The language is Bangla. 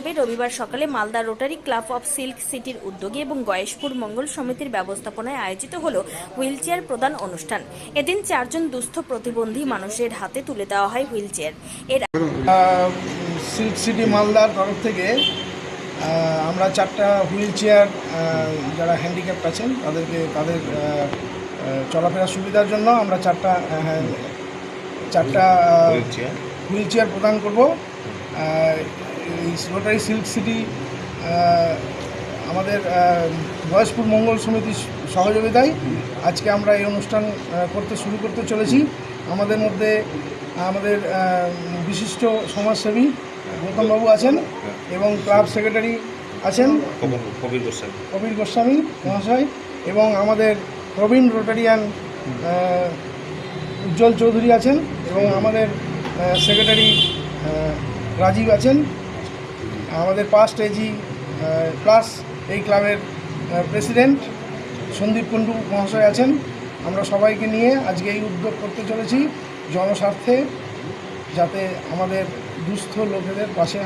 হিসেবে রবিবার সকালে Malda rotary club of silk সিটির উদ্যোগে এবং গয়েশপুর মঙ্গল সমিতির ব্যবস্থাপনায় আয়োজিত হল হুইলচেয়ার প্রদান অনুষ্ঠান। এদিন 4 জন দুস্থ প্রতিবন্ধী মানুষের হাতে তুলে দেওয়া হয় হুইলচেয়ার। এর সিল্ক সিটি মালদার তরফ থেকে আমরা 4টা হুইল চেয়ার যারা হ্যান্ডিক্যাপ্ট আছেন তাদের চলাফেরার সুবিধার জন্য আমরা চারটা হুইল চেয়ার প্রদান করব। এই রোটারি সিল্ক সিটি আমাদের গয়েশপুর মঙ্গল সমিতির সহযোগিতায় আজকে আমরা এই অনুষ্ঠান শুরু করতে চলেছি। আমাদের মধ্যে আমাদের বিশিষ্ট সমাজসেবী গৌতমবাবু আছেন এবং ক্লাব সেক্রেটারি আছেন কবির গোস্বামী মহাশয় এবং আমাদের প্রবীণ রোটারিয়ান উজ্জ্বল চৌধুরী আছেন এবং আমাদের সেক্রেটারি রাজীব আছেন। আমাদের পাস্ট এজি প্লাস এই ক্লাবের প্রেসিডেন্ট সন্দীপ কুণ্ডু মহাশয় আছেন। আমরা সবাইকে নিয়ে আজকে এই উদ্যোগ করতে চলেছি জনস্বার্থে, যাতে আমাদের দুস্থ লোকেদের পাশে